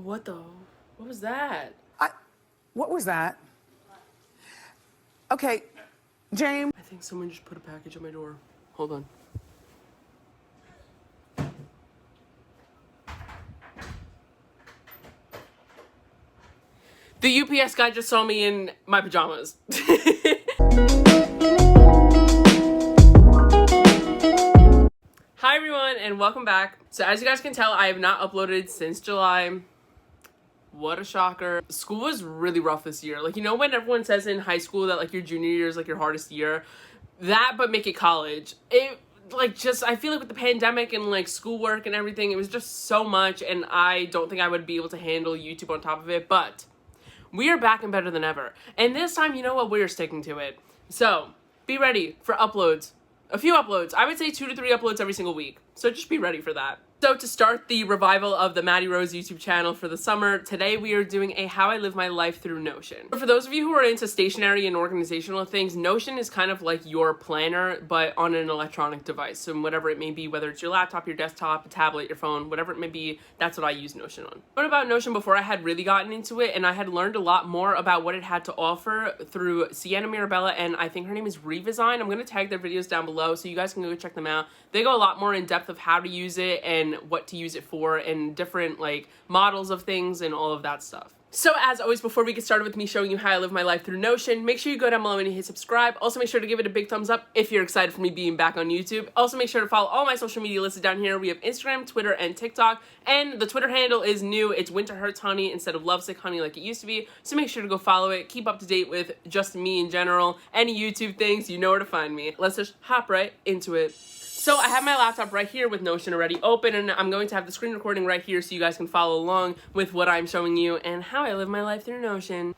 What was that? What was that? Okay, James. I think someone just put a package on my door. Hold on. The UPS guy just saw me in my pajamas. Hi everyone and welcome back. So as you guys can tell, I have not uploaded since July. What a shocker. School was really rough this year. Like, you know when everyone says in high school that like your junior year is like your hardest year? That, but make it college. I feel like with the pandemic and like schoolwork and everything, it was just so much, and I don't think I would be able to handle YouTube on top of it, but we are back and better than ever. And this time, you know what? We're sticking to it. So be ready for uploads. A few uploads. I would say 2 to 3 uploads every single week. So just be ready for that. So to start the revival of the Madie Rose YouTube channel for the summer, today we are doing a How I Live My Life Through Notion. For those of you who are into stationery and organizational things, Notion is kind of like your planner, but on an electronic device. So whatever it may be, whether it's your laptop, your desktop, a tablet, your phone, whatever it may be, that's what I use Notion on. What about Notion before I had really gotten into it, and I had learned a lot more about what it had to offer through Sienna Mirabella, and I think her name is Redesign. I'm going to tag their videos down below so you guys can go check them out. They go a lot more in depth of how to use it and what to use it for and different like models of things and all of that stuff. So as always, before we get started with me showing you how I live my life through Notion, make sure you go down below and hit subscribe. Also make sure to give it a big thumbs up if you're excited for me being back on YouTube. Also make sure to follow all my social media listed down here. We have Instagram, Twitter, and TikTok. And the Twitter handle is new. It's Winter Hurts Honey instead of Lovesick Honey like it used to be. So make sure to go follow it. Keep up to date with just me in general. Any YouTube things, you know where to find me. Let's just hop right into it. So I have my laptop right here with Notion already open, and I'm going to have the screen recording right here so you guys can follow along with what I'm showing you and how I live my life through Notion.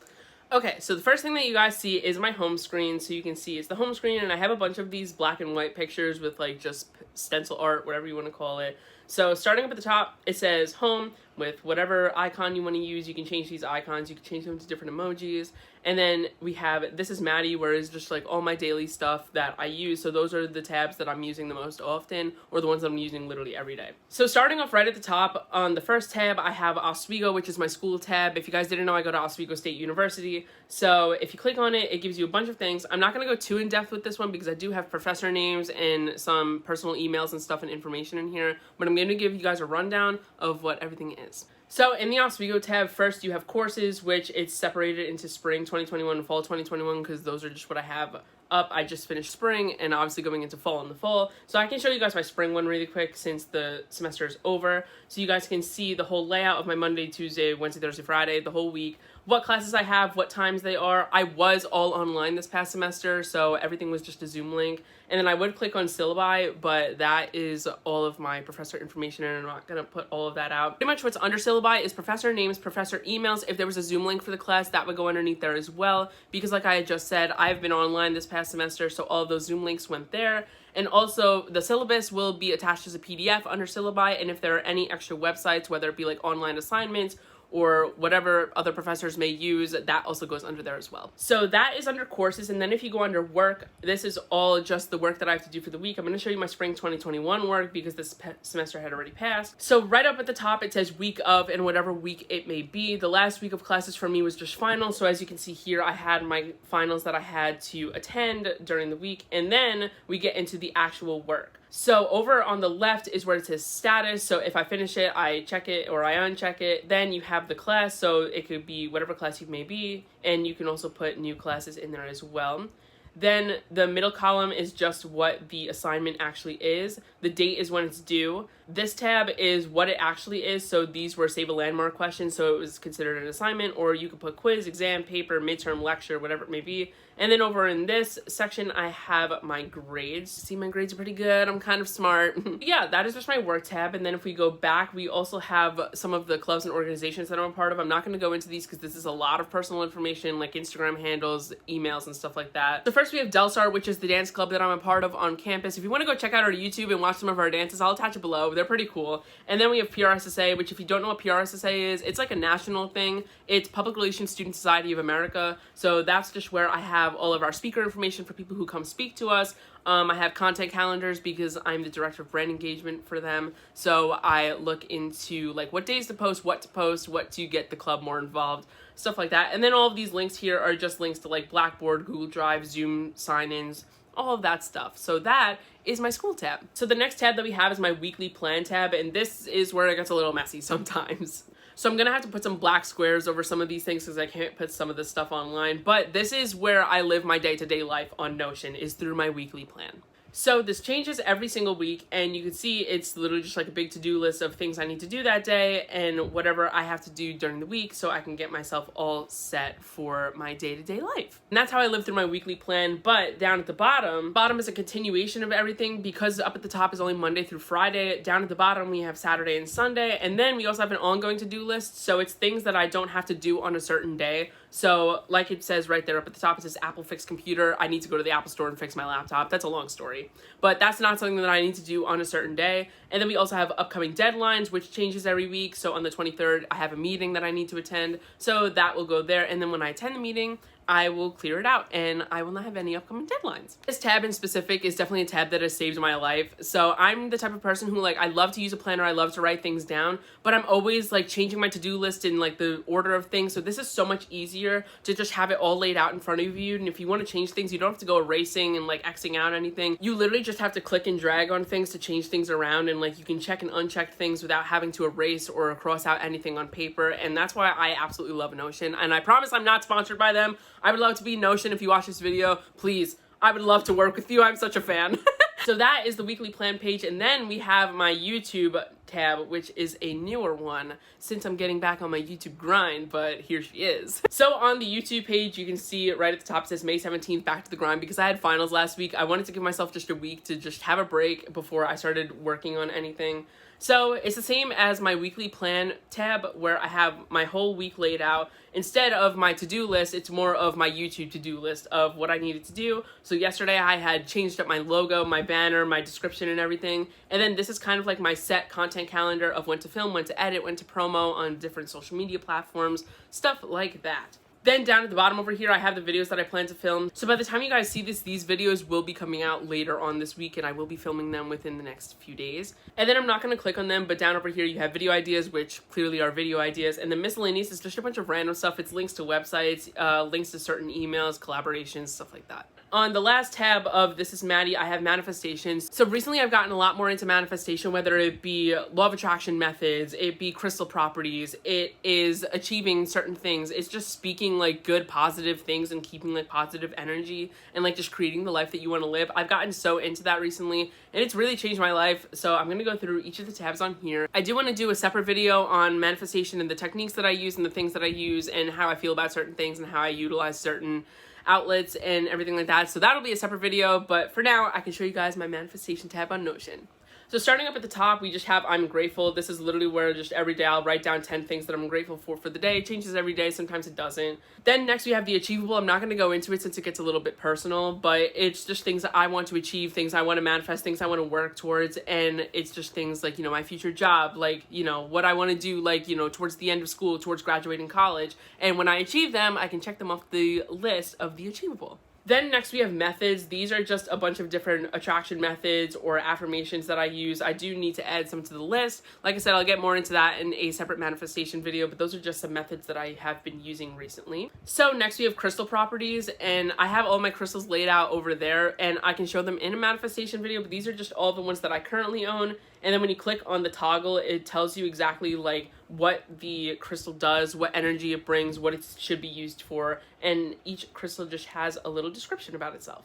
Okay, so the first thing that you guys see is my home screen. So you can see it's the home screen, and I have a bunch of these black and white pictures with like just stencil art, whatever you want to call it. So starting up at the top, it says home with whatever icon you want to use. You can change these icons. You can change them to different emojis. And then we have, this is Madie, where it's just like all my daily stuff that I use. So those are the tabs that I'm using the most often, or the ones that I'm using literally every day. So starting off right at the top, on the first tab, I have Oswego, which is my school tab. If you guys didn't know, I go to Oswego State University. So if you click on it, it gives you a bunch of things. I'm not going to go too in depth with this one because I do have professor names and some personal emails and stuff and information in here, but I'm going to give you guys a rundown of what everything is. So in the Oswego tab, first you have courses, which it's separated into spring 2021 and fall 2021 because those are just what I have up. I just finished spring and obviously going into fall in the fall. So I can show you guys my spring one really quick since the semester is over. So you guys can see the whole layout of my Monday, Tuesday, Wednesday, Thursday, Friday, the whole week, what classes I have, what times they are. I was all online this past semester, so everything was just a Zoom link. And then I would click on syllabi, but that is all of my professor information, and I'm not going to put all of that out. Pretty much what's under syllabi is professor names, professor emails. If there was a Zoom link for the class, that would go underneath there as well, because like I had just said, I've been online this past semester, so all of those Zoom links went there. And also, the syllabus will be attached as a PDF under syllabi, and if there are any extra websites, whether it be like online assignments or whatever other professors may use, that also goes under there as well. So that is under courses, and then if you go under work, this is all just the work that I have to do for the week. I'm going to show you my spring 2021 work because this semester had already passed. So right up at the top, it says week of, and whatever week it may be. The last week of classes for me was just finals, so as you can see here, I had my finals that I had to attend during the week, and then we get into the actual work. So over on the left is where it says status. So if I finish it, I check it or I uncheck it. Then you have the class. So it could be whatever class you may be. And you can also put new classes in there as well. Then the middle column is just what the assignment actually is. The date is when it's due. This tab is what it actually is. So these were save a landmark questions. So it was considered an assignment, or you could put quiz, exam, paper, midterm, lecture, whatever it may be. And then over in this section, I have my grades. See, my grades are pretty good. I'm kind of smart. Yeah, that is just my work tab. And then if we go back, we also have some of the clubs and organizations that I'm a part of. I'm not going to go into these because this is a lot of personal information, like Instagram handles, emails, and stuff like that. So first we have Delstar, which is the dance club that I'm a part of on campus. If you want to go check out our YouTube and watch some of our dances, I'll attach it below. They're pretty cool. And then we have PRSSA, which if you don't know what PRSSA is, it's like a national thing. It's Public Relations Student Society of America. So that's just where I have have all of our speaker information for people who come speak to us. I have content calendars because I'm the director of brand engagement for them. So I look into like what days to post, what to get the club more involved, stuff like that. And then all of these links here are just links to like Blackboard, Google Drive, Zoom sign-ins, all of that stuff. So that is my school tab. So the next tab that we have is my weekly plan tab, and this is where it gets a little messy sometimes. So I'm gonna have to put some black squares over some of these things because I can't put some of this stuff online, but this is where I live my day-to-day life on Notion, is through my weekly plan. So this changes every single week, and you can see it's literally just like a big to-do list of things I need to do that day and whatever I have to do during the week so I can get myself all set for my day-to-day life. And that's how I live through my weekly plan. But down at the bottom is a continuation of everything, because up at the top is only Monday through Friday. Down at the bottom we have Saturday and Sunday, and then we also have an ongoing to-do list, so it's things that I don't have to do on a certain day. So like it says right there up at the top, it says Apple fix computer. I need to go to the Apple store and fix my laptop. That's a long story, but that's not something that I need to do on a certain day. And then we also have upcoming deadlines, which changes every week. So on the 23rd, I have a meeting that I need to attend, so that will go there. And then when I attend the meeting, I will clear it out and I will not have any upcoming deadlines. This tab in specific is definitely a tab that has saved my life. So I'm the type of person who, like, I love to use a planner, I love to write things down, but I'm always like changing my to-do list in like the order of things. So this is so much easier to just have it all laid out in front of you. And if you want to change things, you don't have to go erasing and like Xing out anything. You literally just have to click and drag on things to change things around, and like you can check and uncheck things without having to erase or cross out anything on paper. And that's why I absolutely love Notion. And I promise I'm not sponsored by them. I would love to be Notion. If you watch this video, please, I would love to work with you. I'm such a fan. So that is the weekly plan page. And then we have my YouTube tab, which is a newer one since I'm getting back on my YouTube grind, but here she is. So on the YouTube page, you can see right at the top, it says May 17th, back to the grind, because I had finals last week. I wanted to give myself just a week to just have a break before I started working on anything. So it's the same as my weekly plan tab, where I have my whole week laid out. Instead of my to-do list, it's more of my YouTube to-do list of what I needed to do. So yesterday I had changed up my logo, my banner, my description and everything. And then this is kind of like my set content calendar of when to film, when to edit, when to promo on different social media platforms, stuff like that. Then down at the bottom over here, I have the videos that I plan to film. So by the time you guys see this, these videos will be coming out later on this week, and I will be filming them within the next few days. And then I'm not going to click on them, but down over here you have video ideas, which clearly are video ideas. And the miscellaneous is just a bunch of random stuff. It's links to websites, links to certain emails, collaborations, stuff like that. On the last tab of This is Maddie, I have manifestations. So recently I've gotten a lot more into manifestation, whether it be law of attraction methods, it be crystal properties, it is achieving certain things. It's just speaking like good positive things and keeping like positive energy and like just creating the life that you want to live. I've gotten so into that recently, and it's really changed my life. So I'm going to go through each of the tabs on here. I do want to do a separate video on manifestation and the techniques that I use and the things that I use and how I feel about certain things and how I utilize certain outlets and everything like that. So that'll be a separate video, but for now I can show you guys my manifestation tab on Notion. So starting up at the top, we just have I'm grateful. This is literally where just every day I'll write down 10 things that I'm grateful for the day. It changes every day, sometimes it doesn't. Then next we have the achievable. I'm not going to go into it since it gets a little bit personal, but it's just things that I want to achieve, things I want to manifest, things I want to work towards, and it's just things like, you know, my future job, like, you know, what I want to do, like, you know, towards the end of school, towards graduating college, and when I achieve them, I can check them off the list of the achievable. Then next we have methods. These are just a bunch of different attraction methods or affirmations that I use. I do need to add some to the list. Like I said, I'll get more into that in a separate manifestation video, but those are just some methods that I have been using recently. So next we have crystal properties, and I have all my crystals laid out over there, and I can show them in a manifestation video, but these are just all the ones that I currently own. And then when you click on the toggle, it tells you exactly like what the crystal does, what energy it brings, what it should be used for, and each crystal just has a little description about itself.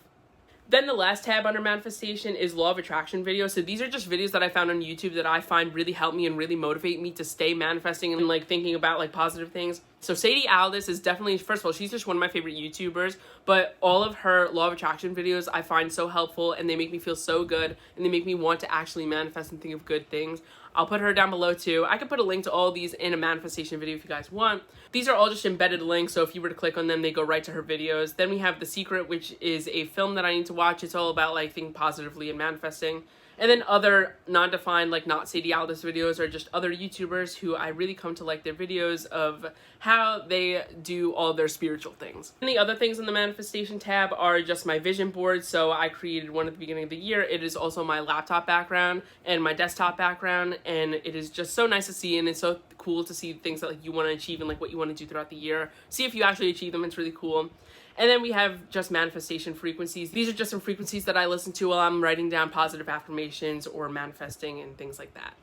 Then the last tab under manifestation is law of attraction videos. So these are just videos that I found on YouTube that I find really help me and really motivate me to stay manifesting and like thinking about like positive things. So Sadie Aldis is definitely, first of all, she's just one of my favorite YouTubers, but all of her law of attraction videos I find so helpful, and they make me feel so good, and they make me want to actually manifest and think of good things. I'll put her down below too. I could put a link to all of these in a manifestation video if you guys want. These are all just embedded links, so if you were to click on them, they go right to her videos. Then we have The Secret, which is a film that I need to watch. It's all about like thinking positively and manifesting. And then other non-defined, like not Sadie Aldis videos, or just other YouTubers who I really come to like their videos of how they do all their spiritual things. And the other things in the manifestation tab are just my vision board. So I created one at the beginning of the year. It is also my laptop background and my desktop background, and it is just so nice to see, and it's so cool to see things that like you want to achieve and like what you want to do throughout the year. See if you actually achieve them. It's really cool. And then we have just manifestation frequencies. These are just some frequencies that I listen to while I'm writing down positive affirmations or manifesting and things like that.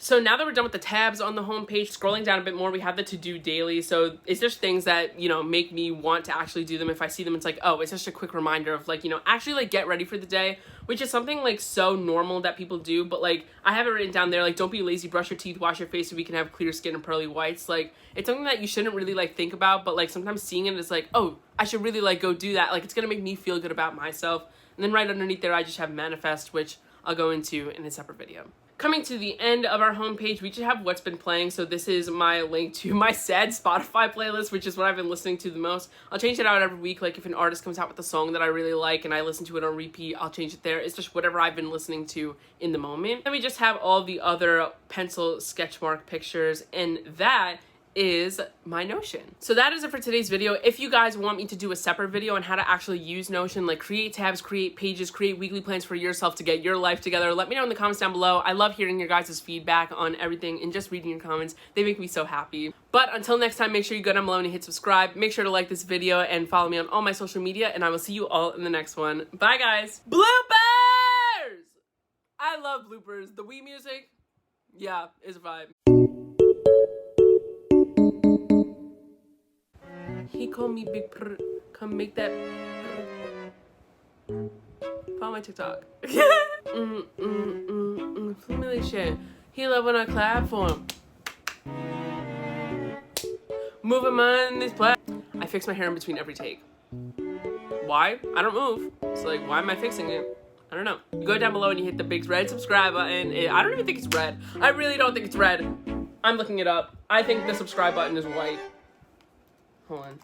So now that we're done with the tabs on the homepage, scrolling down a bit more, we have the to-do daily. So it's just things that, you know, make me want to actually do them. If I see them, it's like, oh, it's just a quick reminder of like, you know, actually like get ready for the day, which is something like so normal that people do. But like, I have it written down there, like, don't be lazy, brush your teeth, wash your face so we can have clear skin and pearly whites. Like, it's something that you shouldn't really like think about, but like sometimes seeing it is like, oh, I should really like go do that. Like, it's gonna make me feel good about myself. And then right underneath there, I just have manifest, which I'll go into in a separate video. Coming to the end of our homepage, we just have what's been playing. So this is my link to my sad Spotify playlist, which is what I've been listening to the most. I'll change it out every week. Like if an artist comes out with a song that I really like and I listen to it on repeat, I'll change it there. It's just whatever I've been listening to in the moment. Then we just have all the other pencil sketch mark pictures, and that is my Notion. So that is it for today's video. If you guys want me to do a separate video on how to actually use Notion, like create tabs, create pages, create weekly plans for yourself to get your life together, let me know in the comments down below. I love hearing your guys' feedback on everything and just reading your comments. They make me so happy. But until next time, make sure you go down below and hit subscribe. Make sure to like this video and follow me on all my social media, and I will see you all in the next one. Bye guys. Bloopers! I love bloopers. The Wii music, yeah, is a vibe. He called me Big Prr. Come make that prr. Follow my TikTok. Formulation. He love when I clap for him. Moving mine this plat. I fix my hair in between every take. Why? I don't move. So like, why am I fixing it? I don't know. You go down below and you hit the big red subscribe button. I don't even think it's red. I really don't think it's red. I'm looking it up. I think the subscribe button is white. Hold on.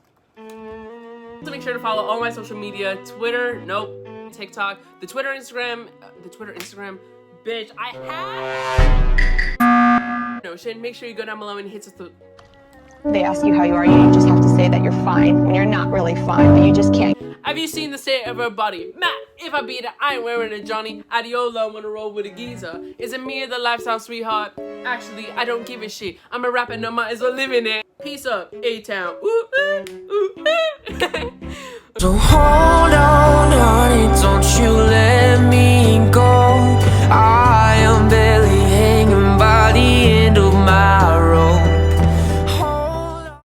So make sure to follow all my social media. Twitter, nope. TikTok, the Twitter, Instagram, bitch, I have Notion. Make sure you go down below and hit the. They ask you how you are, you just have to say that you're fine when you're not really fine, but you just can't. Have you seen the state of her body? Matt, if I beat it, I ain't wearing a Johnny. Adiola wanna roll with a geezer. Is it me or the lifestyle sweetheart? Actually, I don't give a shit. I'm a rapper, no might as well live in it. Peace up, A-Town. Ooh, ooh, ooh, ooh. So hard.